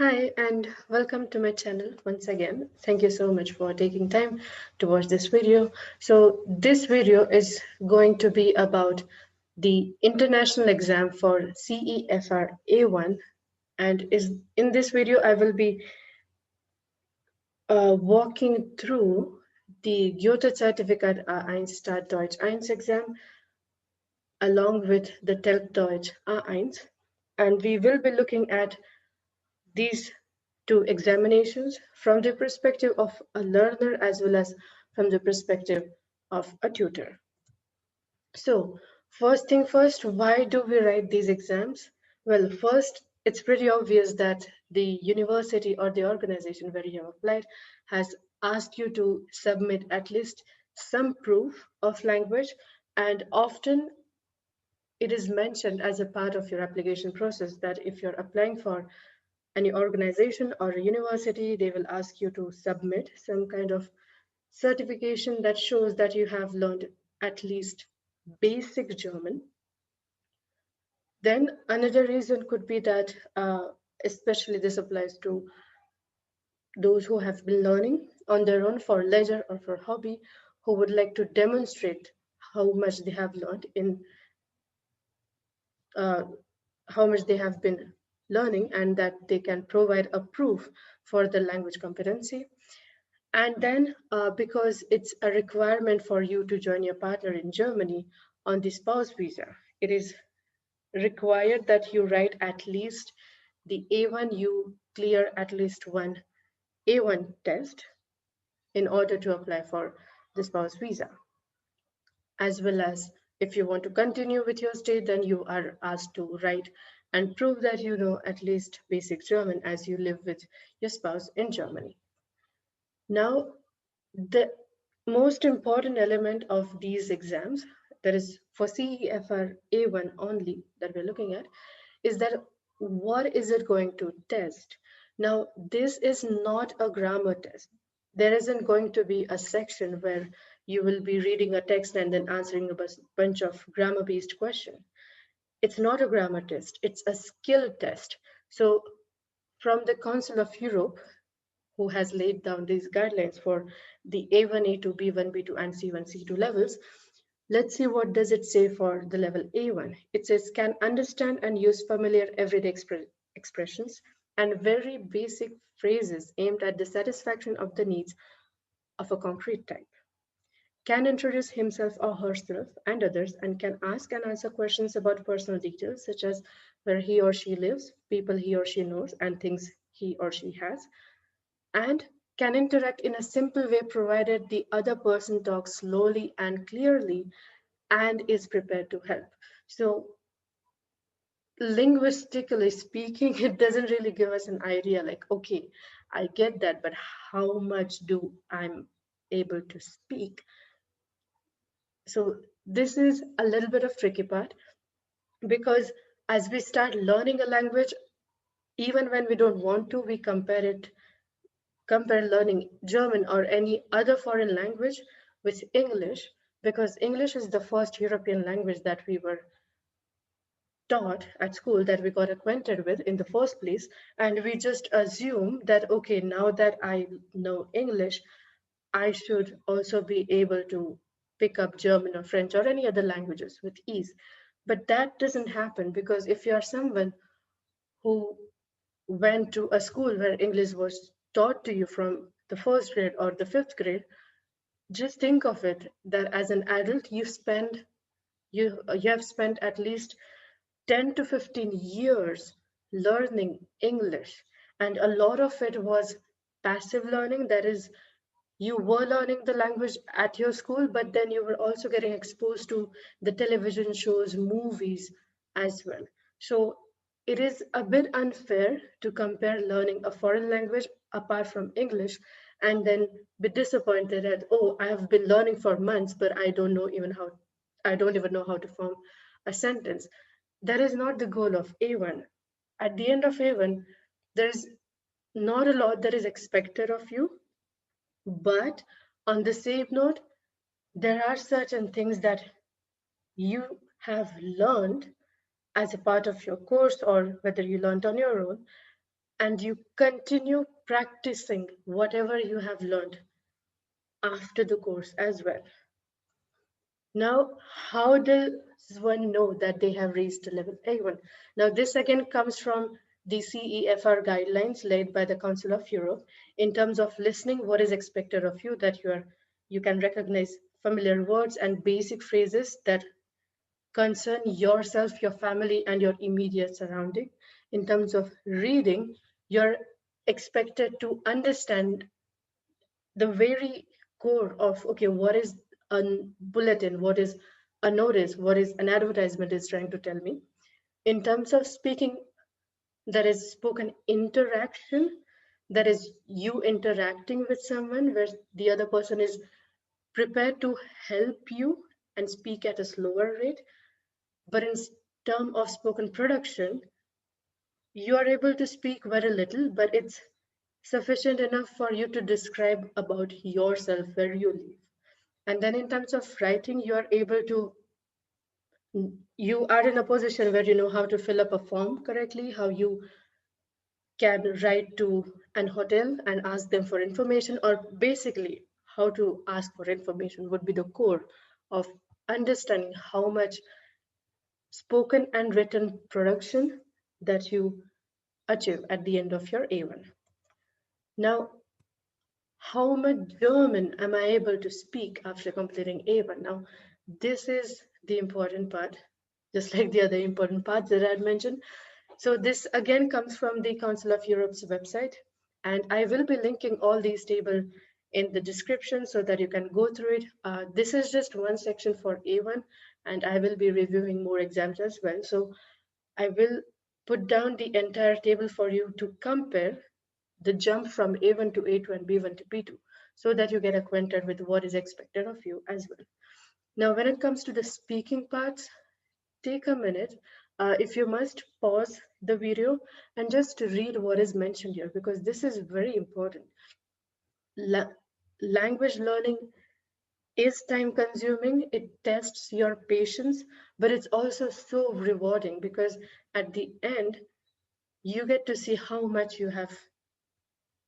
Hi, and welcome to my channel once again. Thank you so much for taking time to watch this video. So this video is going to be about the international exam for CEFR A1, and in this video I will be walking through the Goethe-Zertifikat A1 Deutsch A1 exam along with the telc Deutsch A1, and we will be looking at these two examinations from the perspective of a learner as well as from the perspective of a tutor. So first thing first, why do we write these exams? Well, first, it's pretty obvious that the university or the organization where you have applied has asked you to submit at least some proof of language, and often it is mentioned as a part of your application process that if you're applying for any organization or a university, they will ask you to submit some kind of certification that shows that you have learned at least basic German. Then another reason could be that, especially this applies to those who have been learning on their own for leisure or for hobby, who would like to demonstrate how much they have learned in uh, how much they have been learning, and that they can provide a proof for the language competency. And then because it's a requirement for you to join your partner in Germany on the spouse visa, it is required that you write at least the A1, you clear at least one A1 test in order to apply for the spouse visa. As well as if you want to continue with your stay, then you are asked to write and prove that you know at least basic German as you live with your spouse in Germany. Now, the most important element of these exams, that is for CEFR A1 only that we're looking at, is that what is it going to test? Now, this is not a grammar test. There isn't going to be a section where you will be reading a text and then answering a bunch of grammar-based questions. It's not a grammar test, it's a skill test. So from the Council of Europe, who has laid down these guidelines for the A1, A2, B1, B2, and C1, C2 levels. Let's see what does it say for the level A1. It says can understand and use familiar everyday expressions and very basic phrases aimed at the satisfaction of the needs of a concrete type. Can introduce himself or herself and others, and can ask and answer questions about personal details such as where he or she lives, people he or she knows, and things he or she has, and can interact in a simple way provided the other person talks slowly and clearly and is prepared to help. So linguistically speaking, it doesn't really give us an idea like, okay, I get that, but how much do I'm able to speak? So this is a little bit of tricky part, because as we start learning a language, even when we don't want to, we compare learning German or any other foreign language with English, because English is the first European language that we were taught at school, that we got acquainted with in the first place. And we just assume that, okay, now that I know English, I should also be able to pick up German or French or any other languages with ease. But that doesn't happen, because if you are someone who went to a school where English was taught to you from the first grade or the fifth grade, just think of it that as an adult, you have spent at least 10 to 15 years learning English, and a lot of it was passive learning. That is, you were learning the language at your school, but then you were also getting exposed to the television shows, movies as well. So it is a bit unfair to compare learning a foreign language apart from English and then be disappointed at, oh, I have been learning for months, but I don't even know how to form a sentence. That is not the goal of A1. At the end of A1, there's not a lot that is expected of you, but on the same note, there are certain things that you have learned as a part of your course, or whether you learned on your own, and you continue practicing whatever you have learned after the course as well. Now, how does one know that they have reached level A1? Now, this again comes from the CEFR guidelines laid by the Council of Europe in terms of listening, what is expected of you, that you can recognize familiar words and basic phrases that concern yourself, your family, and your immediate surrounding. In terms of reading, you're expected to understand the very core of, okay, what is a bulletin, what is a notice, what is an advertisement is trying to tell me. In terms of speaking, that is spoken interaction, that is you interacting with someone where the other person is prepared to help you and speak at a slower rate. But in terms of spoken production, you are able to speak very little, but it's sufficient enough for you to describe about yourself, where you live. And then in terms of writing, you are able to, you are in a position where you know how to fill up a form correctly, how you can write to an hotel and ask them for information, or basically how to ask for information would be the core of understanding how much spoken and written production that you achieve at the end of your A1. Now, how much German am I able to speak after completing A1? Now, this is the important part, just like the other important parts that I had mentioned. So this again comes from the Council of Europe's website, and I will be linking all these tables in the description so that you can go through it. This is just one section for A1, and I will be reviewing more exams as well. So I will put down the entire table for you to compare the jump from A1 to A2 and B1 to B2 so that you get acquainted with what is expected of you as well. Now, when it comes to the speaking parts, take a minute. If you must, pause the video and just read what is mentioned here, because this is very important. Language learning is time consuming, it tests your patience, but it's also so rewarding because at the end, you get to see how much you have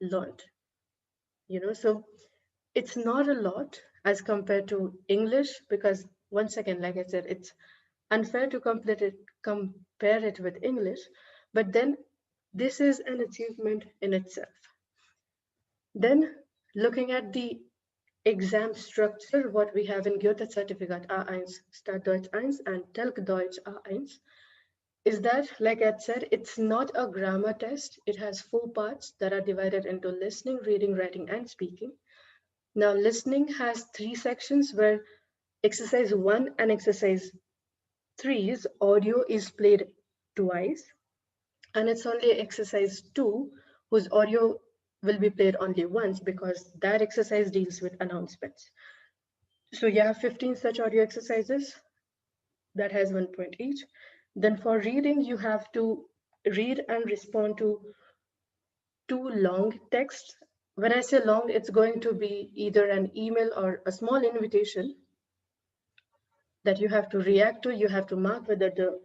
learned. So it's not a lot as compared to English, because once again, like I said, it's unfair to compare it with English, but then this is an achievement in itself. Then looking at the exam structure, what we have in Goethe-Zertifikat A1, Start Deutsch 1 and telc Deutsch A1, is that, like I said, it's not a grammar test. It has 4 parts that are divided into listening, reading, writing, and speaking. Now, listening has 3 sections where exercise 1 and exercise 3's audio is played twice, and it's only exercise 2 whose audio will be played only once because that exercise deals with announcements. So you have 15 such audio exercises that has 1 point each. Then for reading, you have to read and respond to 2 long texts. When I say long, it's going to be either an email or a small invitation that you have to react to. You have to mark whether the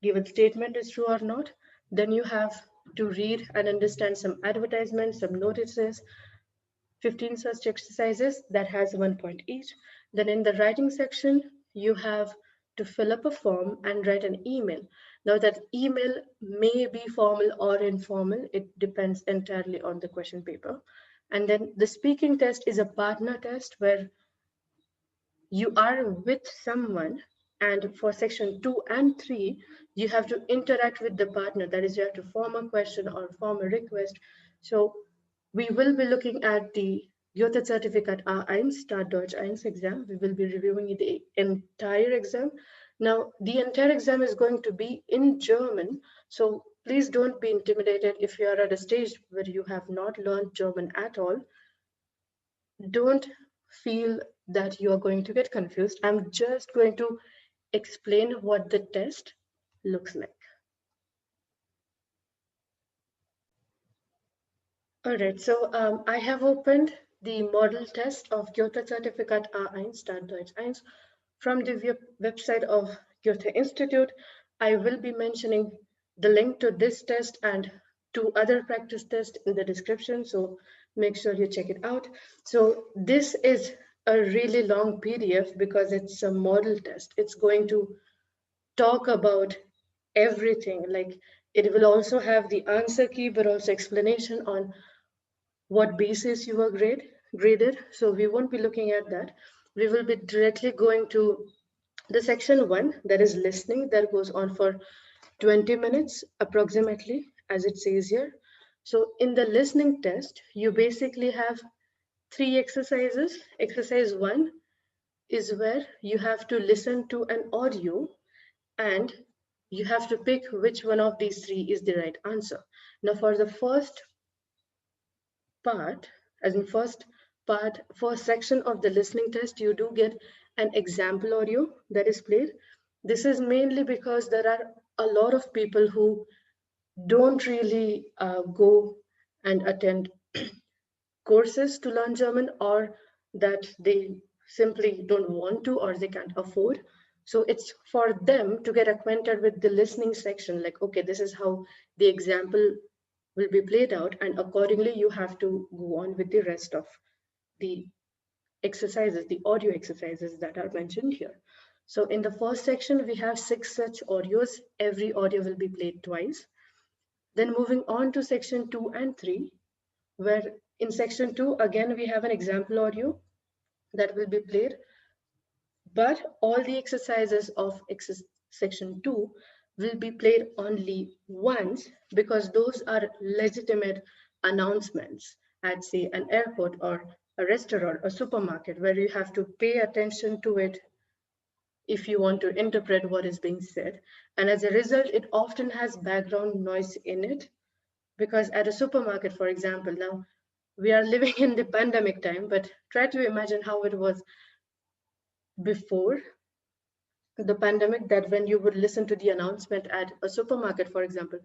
given statement is true or not. Then you have to read and understand some advertisements, some notices, 15 such exercises that has 1 point each. Then in the writing section, you have to fill up a form and write an email. Now that email may be formal or informal. It depends entirely on the question paper. And then the speaking test is a partner test where you are with someone, and for section 2 and 3, you have to interact with the partner. That is, you have to form a question or form a request. So we will be looking at the Goethe-Zertifikat A1, Start Deutsch A1 exam. We will be reviewing the entire exam. Now, the entire exam is going to be in German. So please don't be intimidated if you are at a stage where you have not learned German at all. Don't feel that you are going to get confused. I'm just going to explain what the test looks like. All right, so I have opened the model test of Goethe-Zertifikat A1, Start Deutsch 1 from the website of Goethe Institute. I will be mentioning the link to this test and 2 other practice tests in the description, so make sure you check it out. So this is a really long PDF because it's a model test. It's going to talk about everything. Like it will also have the answer key, but also explanation on what basis you were graded. So we won't be looking at that. We will be directly going to the section 1, that is listening, that goes on for 20 minutes approximately, as it says here. So in the listening test, you basically have 3 exercises. Exercise 1 is where you have to listen to an audio and you have to pick which one of these 3 is the right answer. Now for the first part, first section of the listening test, you do get an example audio that is played. This is mainly because there are a lot of people who don't really go and attend courses to learn German, or that they simply don't want to or they can't afford. So it's for them to get acquainted with the listening section, like, okay, this is how the example will be played out, and accordingly you have to go on with the rest of the exercises, the audio exercises that are mentioned here. So in the first section, we have 6 such audios. Every audio will be played twice. Then moving on to section 2 and 3, where in section 2, again, we have an example audio that will be played, but all the exercises of section 2 will be played only once, because those are legitimate announcements at, say, an airport or a restaurant or supermarket, where you have to pay attention to it if you want to interpret what is being said. And as a result, it often has background noise in it, because at a supermarket, for example, now we are living in the pandemic time, but try to imagine how it was before the pandemic, that when you would listen to the announcement at a supermarket, for example,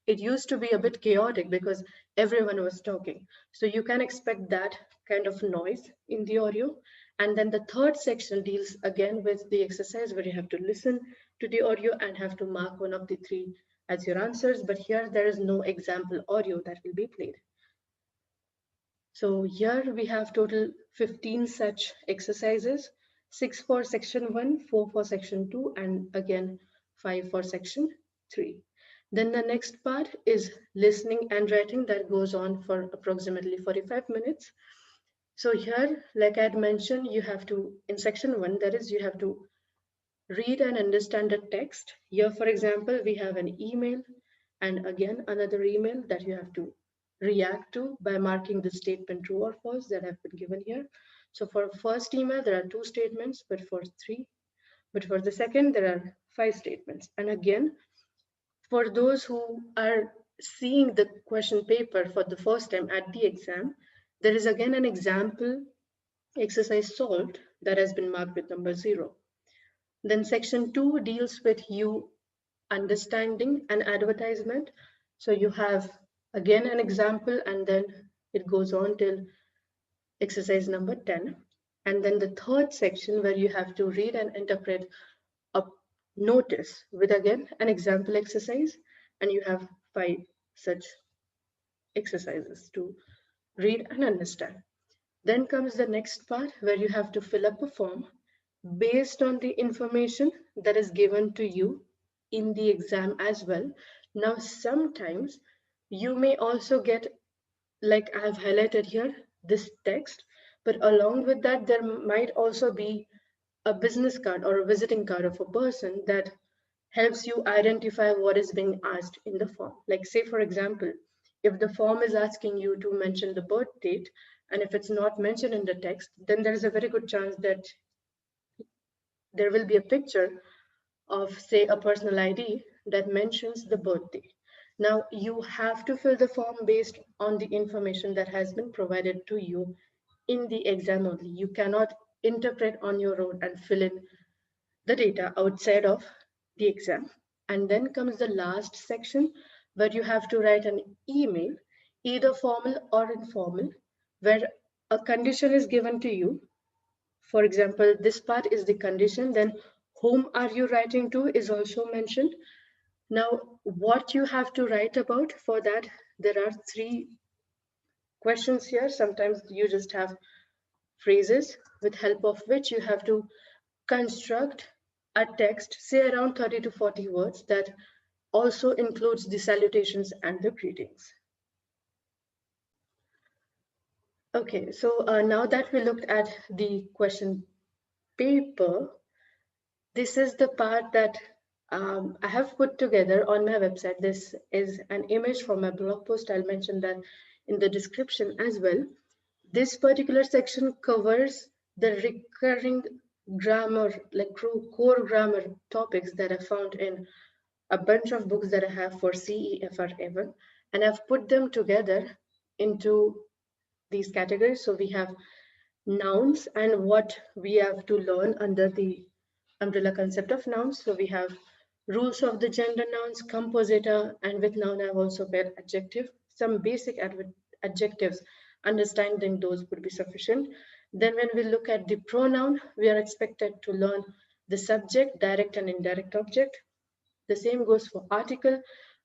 it used to be a bit chaotic because everyone was talking. So you can expect that kind of noise in the audio. And then the third section deals again with the exercise where you have to listen to the audio and have to mark one of the 3 as your answers. But here there is no example audio that will be played. So here we have total 15 such exercises, 6 for section 1, 4 for section 2, and again 5 for section 3. Then the next part is listening and writing, that goes on for approximately 45 minutes. So here, like I had mentioned, you have to, in section 1, that is, you have to read and understand the text. Here, for example, we have an email and again another email that you have to react to by marking the statement true or false that have been given here. So for first email, there are 2 statements, but for the second, there are 5 statements. And again, for those who are seeing the question paper for the first time at the exam, there is again an example exercise solved that has been marked with number 0. Then section 2 deals with you understanding an advertisement. So you have again an example, and then it goes on till exercise number 10. And then the third section, where you have to read and interpret a notice with again an example exercise, and you have 5 such exercises to read and understand. Then comes the next part, where you have to fill up a form based on the information that is given to you in the exam as well. Now, sometimes you may also get, like I have highlighted here, this text, but along with that, there might also be a business card or a visiting card of a person that helps you identify what is being asked in the form. Like, say, for example, if the form is asking you to mention the birth date, and if it's not mentioned in the text, then there is a very good chance that there will be a picture of, say, a personal ID that mentions the birthday. Now, you have to fill the form based on the information that has been provided to you in the exam only. You cannot interpret on your own and fill in the data outside of the exam. And then comes the last section, where you have to write an email, either formal or informal, where a condition is given to you. For example, this part is the condition, then whom are you writing to is also mentioned. Now, what you have to write about for that, there are 3 questions here. Sometimes you just have phrases with help of which you have to construct a text, say around 30 to 40 words, that also includes the salutations and the greetings. Okay, so now that we looked at the question paper, this is the part that I have put together on my website. This is an image from my blog post. I'll mention that in the description as well. This particular section covers the recurring grammar, like core grammar topics that I found in a bunch of books that I have for CEFR A1, and I've put them together into these categories. So we have nouns and what we have to learn under the umbrella concept of nouns. So we have rules of the gender nouns, compositor, and with noun I've also paired adjective. Some basic adjectives, understanding those would be sufficient. Then when we look at the pronoun, we are expected to learn the subject, direct and indirect object. The same goes for article.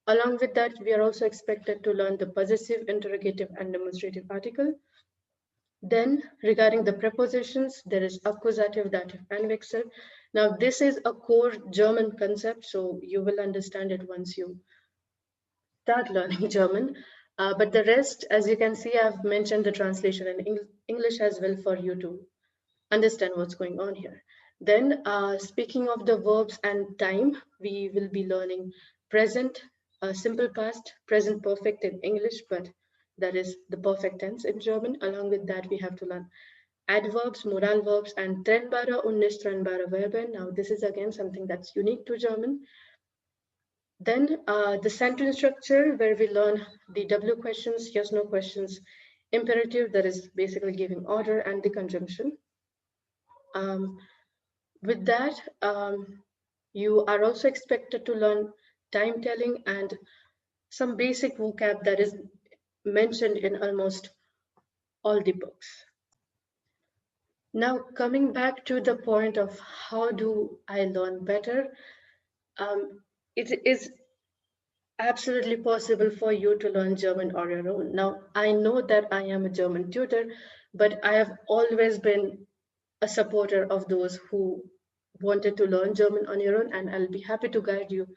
Along with that, we are also expected to learn the possessive, interrogative, and demonstrative article. Then regarding the prepositions, there is accusative, dative, and vexel. Now this is a core German concept, so you will understand it once you start learning German. But the rest, as you can see, I've mentioned the translation in English as well for you to understand what's going on here. Then speaking of the verbs and time, we will be learning present, simple past, present perfect in English, but that is the perfect tense in German. Along with that, we have to learn adverbs, modal verbs, and trennbare und nicht trennbare Verben. Now, this is again something that's unique to German. Then the sentence structure, where we learn the W questions, yes, no questions, imperative, that is basically giving order, and the conjunction. With that, you are also expected to learn time telling and some basic vocab that is mentioned in almost all the books. Now, coming back to the point of how do I learn better, it is absolutely possible for you to learn German on your own. Now, I know that I am a German tutor, but I have always been a supporter of those who wanted to learn German on your own, and I'll be happy to guide you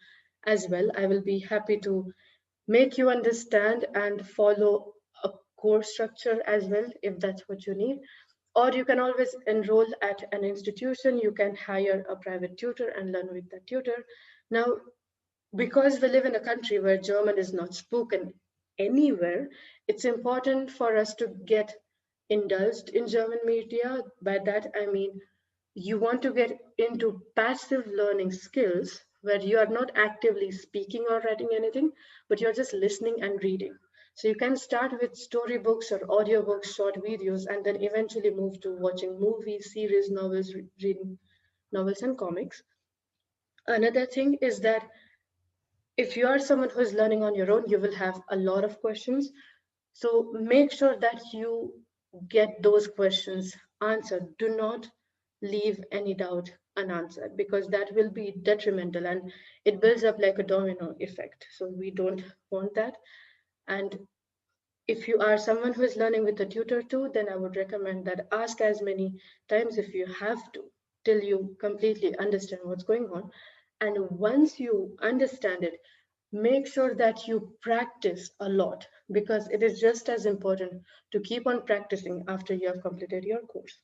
as well. I will be happy to make you understand and follow a course structure as well, if that's what you need. Or you can always enroll at an institution. You can hire a private tutor and learn with that tutor. Now, because we live in a country where German is not spoken anywhere, it's important for us to get indulged in German media. By that, I mean you want to get into passive learning skills where you are not actively speaking or writing anything, but you're just listening and reading. So you can start with storybooks or audiobooks, short videos, and then eventually move to watching movies, series, novels, reading novels and comics. Another thing is that if you are someone who is learning on your own, you will have a lot of questions. So make sure that you get those questions answered. Do not leave any doubt unanswered, because that will be detrimental and it builds up like a domino effect. So we don't want that. And if you are someone who is learning with a tutor too, then I would recommend that ask as many times if you have to, till you completely understand what's going on. And once you understand it, make sure that you practice a lot, because it is just as important to keep on practicing after you have completed your course.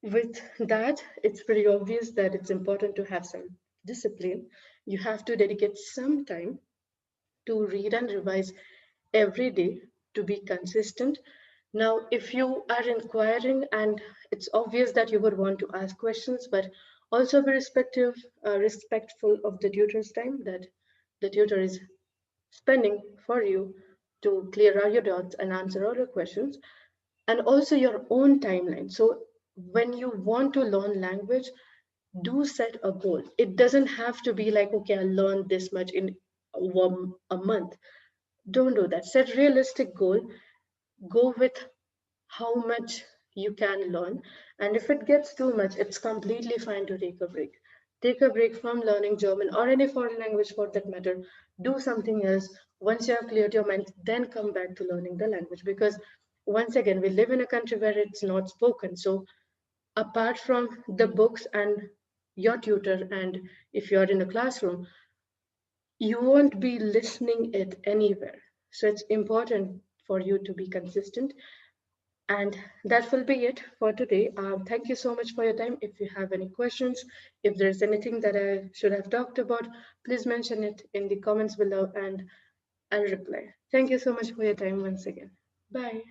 With that, it's pretty obvious that it's important to have some discipline. You have to dedicate some time to read and revise every day to be consistent. Now, if you are inquiring, and it's obvious that you would want to ask questions, but also be respectful of the tutor's time that the tutor is spending for you to clear out your doubts and answer all your questions, and also your own timeline. So when you want to learn language, do set a goal. It doesn't have to be like, okay, I'll learn this much in a month. Don't do that. Set realistic goal. Go with how much you can learn. And if it gets too much, it's completely fine to take a break. Take a break from learning German or any foreign language for that matter. Do something else. Once you have cleared your mind, then come back to learning the language. Because once again, we live in a country where it's not spoken. So apart from the books and your tutor, and if you're in a classroom, you won't be listening it anywhere. So it's important for you to be consistent. And that will be it for today. Thank you so much for your time. If you have any questions, if there's anything that I should have talked about, please mention it in the comments below and I'll reply. Thank you so much for your time once again. Bye.